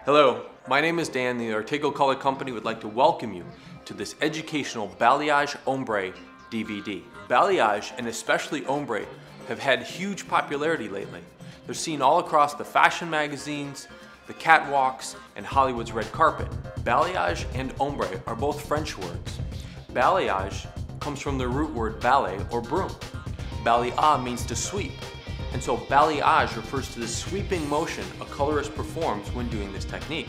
Hello, my name is Dan. The Artego Color Company would like to welcome you to this educational Balayage Ombre DVD. Balayage, and especially Ombre, have had huge popularity lately. They're seen all across the fashion magazines, the catwalks, and Hollywood's red carpet. Balayage and Ombre are both French words. Balayage comes from the root word ballet or broom. Balayage means to sweep. And so balayage refers to the sweeping motion a colorist performs when doing this technique.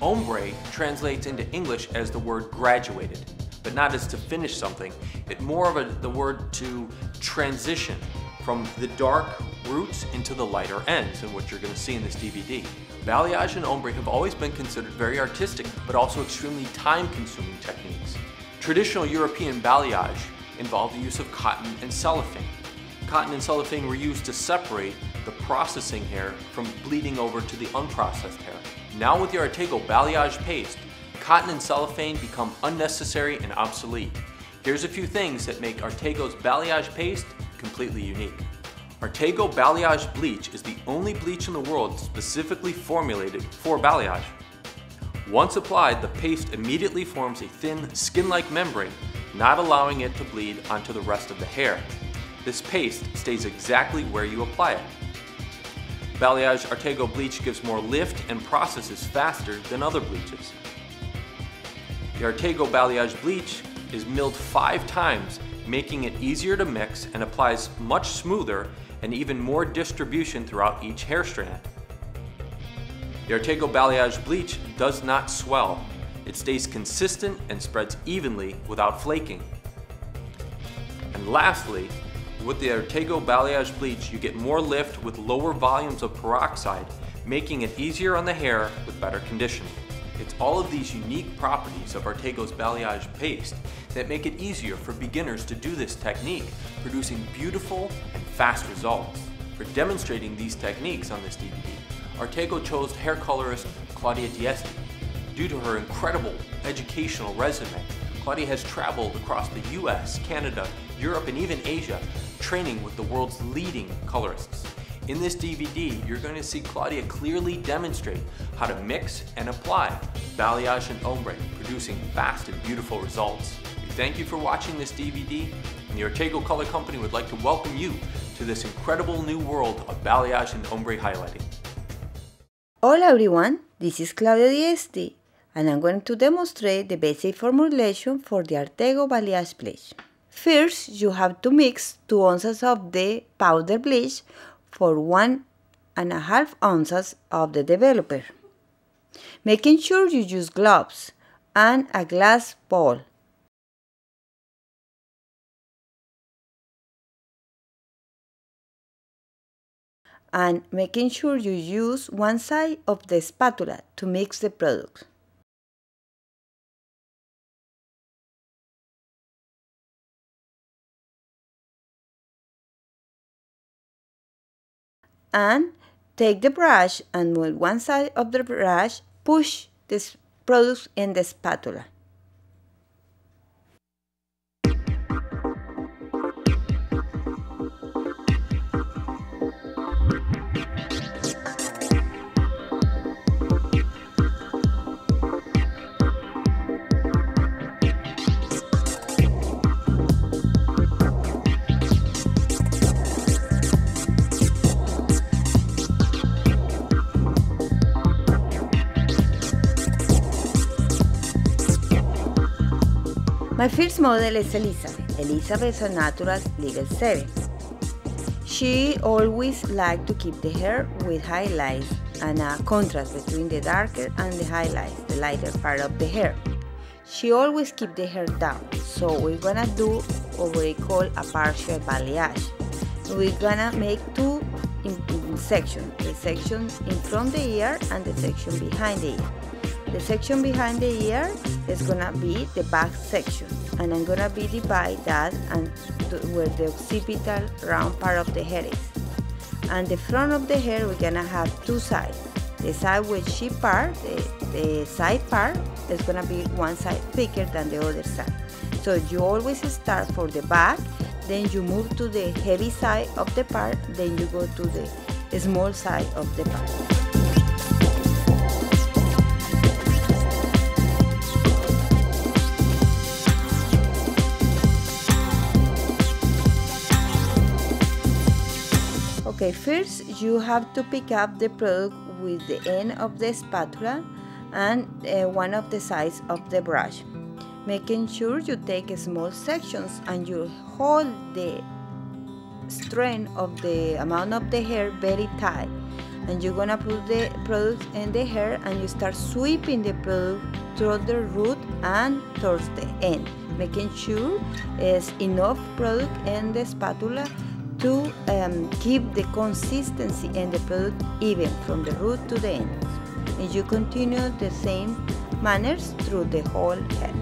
Ombre translates into English as the word graduated, but not as to finish something. It's more of the word to transition from the dark roots into the lighter ends, and what you're going to see in this DVD. Balayage and Ombre have always been considered very artistic, but also extremely time-consuming techniques. Traditional European balayage involved the use of cotton and cellophane. Cotton and cellophane were used to separate the processing hair from bleeding over to the unprocessed hair. Now with the Artego balayage paste, cotton and cellophane become unnecessary and obsolete. Here's a few things that make Artego's balayage paste completely unique. Artego balayage bleach is the only bleach in the world specifically formulated for balayage. Once applied, the paste immediately forms a thin, skin-like membrane, not allowing it to bleed onto the rest of the hair. This paste stays exactly where you apply it. Balayage Artego bleach gives more lift and processes faster than other bleaches. The Artego balayage bleach is milled 5 times, making it easier to mix and applies much smoother and even more distribution throughout each hair strand. The Artego balayage bleach does not swell. It stays consistent and spreads evenly without flaking. And lastly, with the Artego balayage bleach, you get more lift with lower volumes of peroxide, making it easier on the hair with better conditioning. It's all of these unique properties of Artego's balayage paste that make it easier for beginners to do this technique, producing beautiful and fast results. For demonstrating these techniques on this DVD, Artego chose hair colorist Claudia Diesti. Due to her incredible educational resume, Claudia has traveled across the US, Canada, Europe, and even Asia, training with the world's leading colorists. In this DVD, you're going to see Claudia clearly demonstrate how to mix and apply balayage and ombre, producing fast and beautiful results. We thank you for watching this DVD, and the Artego Color Company would like to welcome you to this incredible new world of balayage and ombre highlighting. Hola everyone, this is Claudia Diesti, and I'm going to demonstrate the basic formulation for the Artego balayage bleach. First, you have to mix 2 ounces of the powder bleach for 1.5 ounces of the developer, making sure you use gloves and a glass bowl. And making sure you use one side of the spatula to mix the product. And take the brush and with one side of the brush, push this product in the spatula. My first model is Elizabeth. Elizabeth is a natural level 7. She always liked to keep the hair with highlights and a contrast between the darker and the highlights, the lighter part of the hair. She always keep the hair down, so we're gonna do what we call a partial balayage. We're gonna make 2 sections, the section in front of the ear and the section behind the ear. The section behind the ear is gonna be the back section, and I'm gonna be divide that and where the occipital round part of the hair is. And the front of the hair, we're gonna have 2 sides. The side with sheep part, the side part is gonna be one side thicker than the other side. So you always start for the back, then you move to the heavy side of the part, then you go to the small side of the part. Okay, first you have to pick up the product with the end of the spatula and one of the sides of the brush, making sure you take small sections and you hold the strength of the amount of the hair very tight, and you're gonna put the product in the hair and you start sweeping the product through the root and towards the end, making sure there's enough product in the spatula to keep the consistency in the product even from the root to the end. And you continue the same manners through the whole head.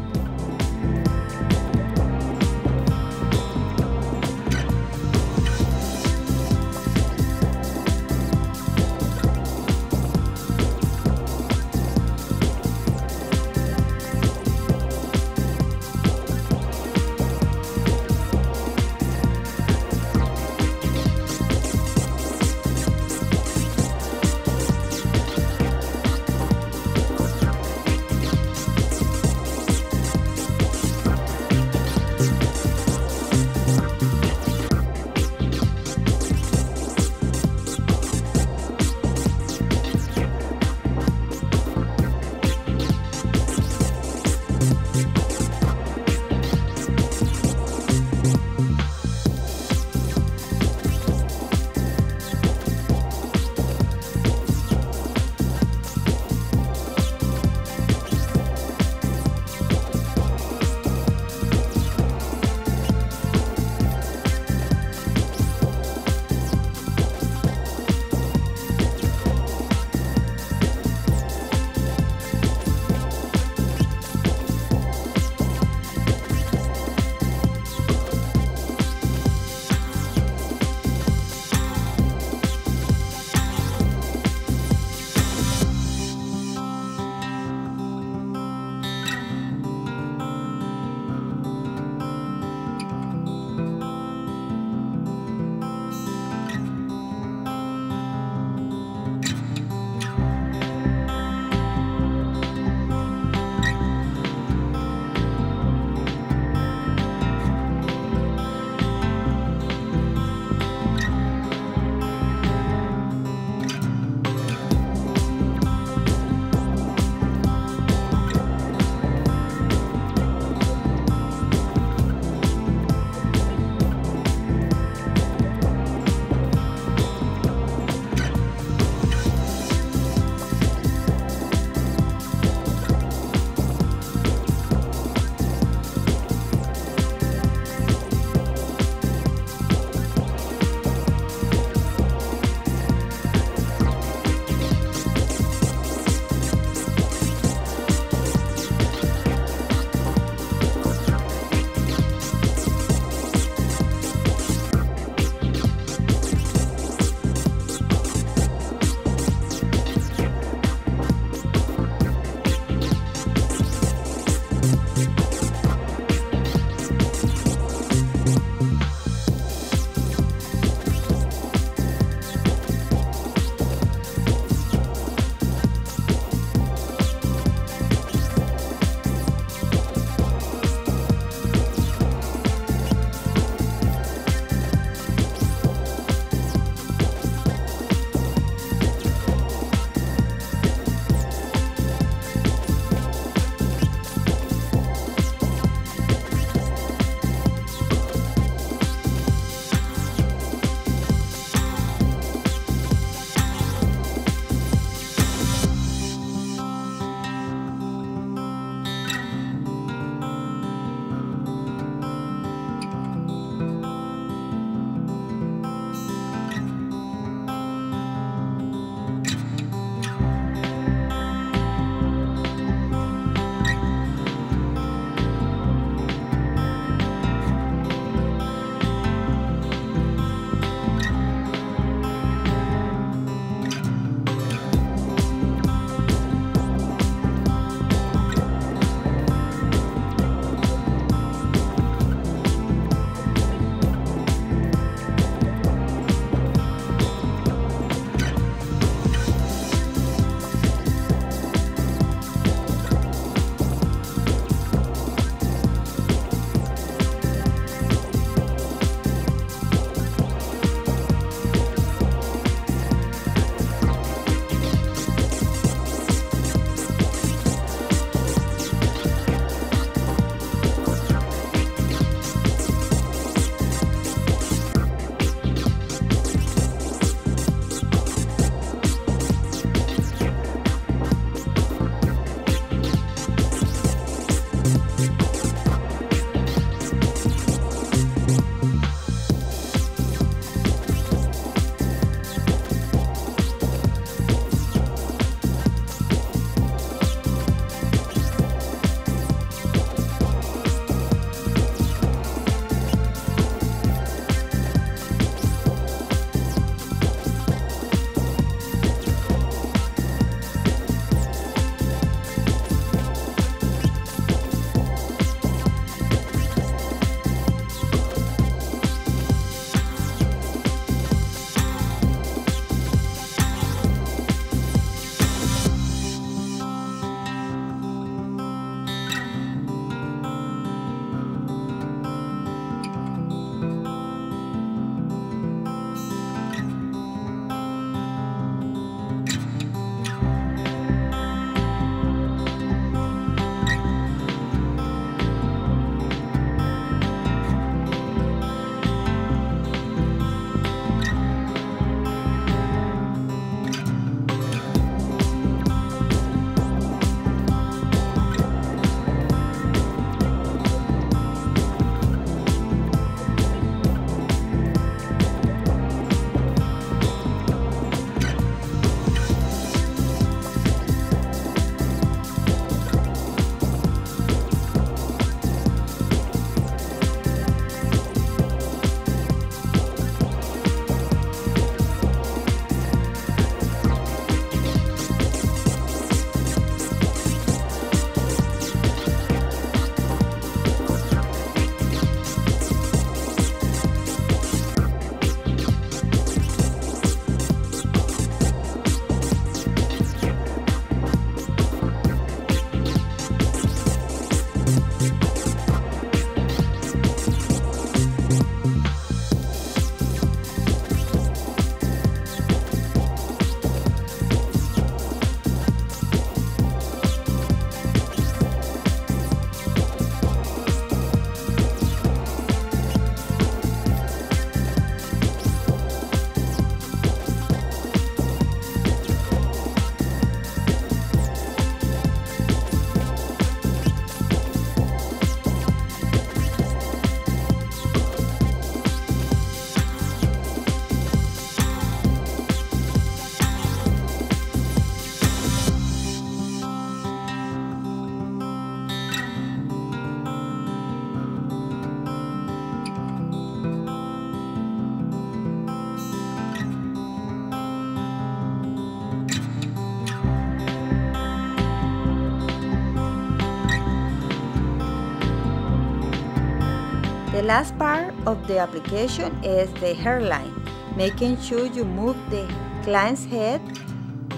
The last part of the application is the hairline, making sure you move the client's head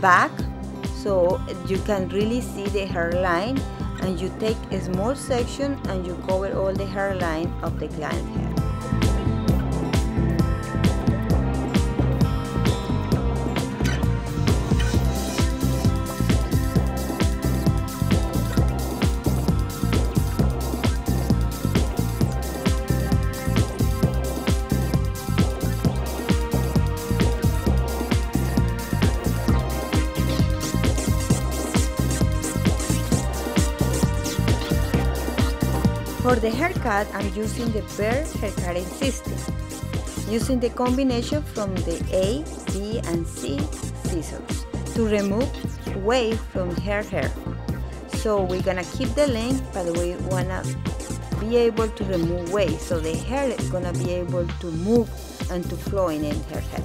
back so you can really see the hairline, and you take a small section and you cover all the hairline of the client's head. For the haircut, I'm using the Bear haircutting system, using the combination from the A, B, and C scissors to remove wave from her hair. So we're gonna keep the length, but we wanna be able to remove wave, so the hair is gonna be able to move and to flow in her head.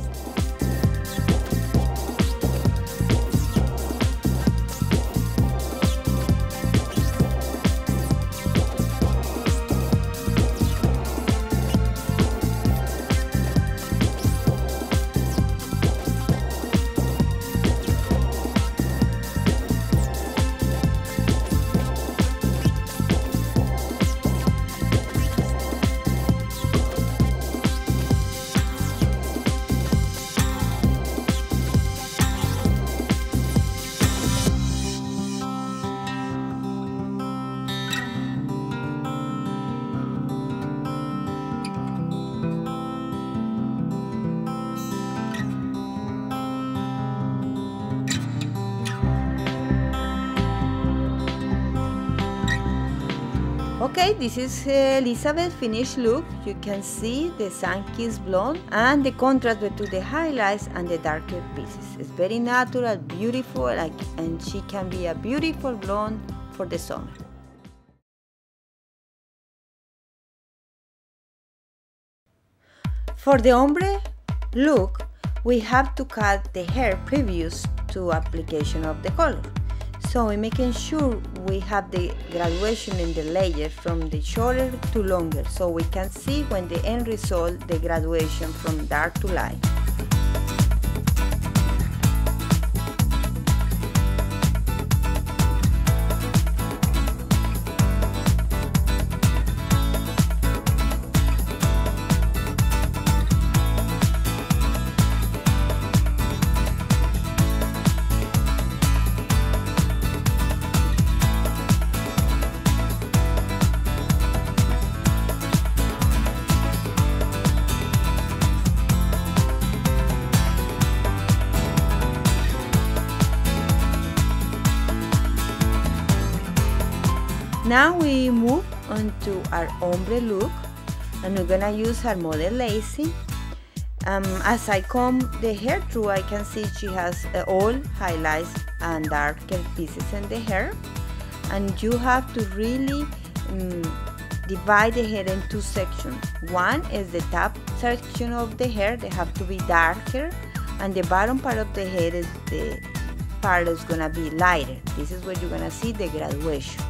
Okay, this is Elizabeth's finished look. You can see the sun-kissed blonde and the contrast between the highlights and the darker pieces. It's very natural, beautiful, and she can be a beautiful blonde for the summer. For the ombre look, we have to cut the hair previous to application of the color. So we're making sure we have the graduation in the layer from the shorter to longer, so we can see when the end result, the graduation from dark to light. Now we move on to our ombre look, and we're gonna use our model Lacy. As I comb the hair through, I can see she has all highlights and darker pieces in the hair, and you have to really divide the hair in two sections. One is the top section of the hair, they have to be darker, and the bottom part of the hair is the part that's gonna be lighter. This is where you're gonna see the graduation.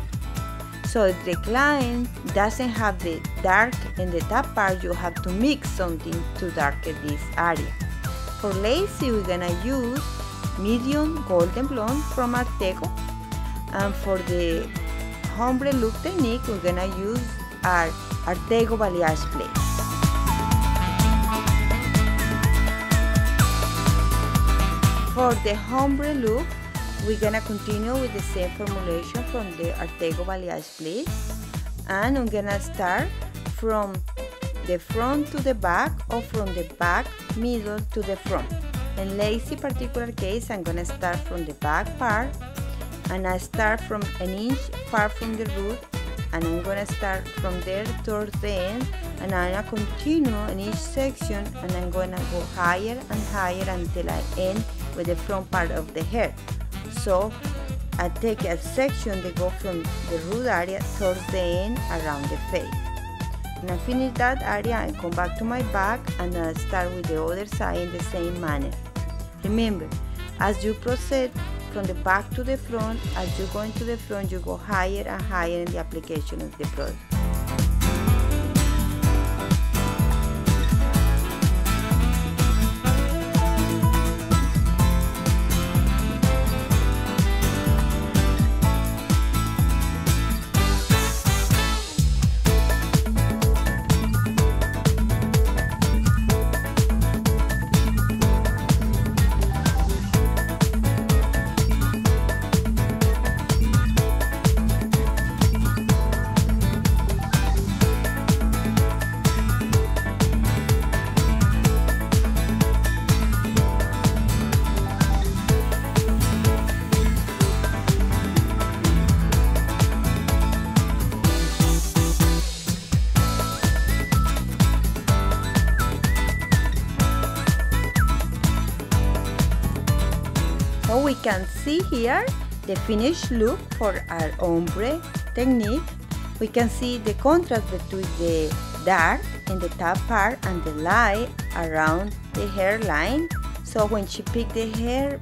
So if the client doesn't have the dark in the top part, you have to mix something to darken this area. For Lacy, we're gonna use medium golden blonde from Artego, and for the ombre look technique, we're gonna use our Artego Balayage plate. For the ombre look, we're gonna continue with the same formulation from the Artego Balayage plate, and I'm gonna start from the front to the back, or from the back middle to the front. In Lacy particular case, I'm gonna start from the back part, and I start from an inch far from the root, and I'm gonna start from there towards the end, and I'm gonna continue in each section, and I'm gonna go higher and higher until I end with the front part of the hair. So I take a section that go from the root area towards the end around the face. When I finish that area, I come back to my back and I start with the other side in the same manner. Remember, as you proceed from the back to the front, as you go into the front, you go higher and higher in the application of the product. can see here the finished look for our ombre technique. We can see the contrast between the dark in the top part and the light around the hairline. So when she picked the hair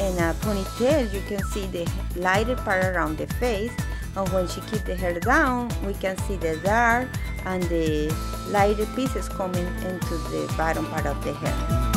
in a ponytail, you can see the lighter part around the face, and when she keeps the hair down, we can see the dark and the lighter pieces coming into the bottom part of the hair.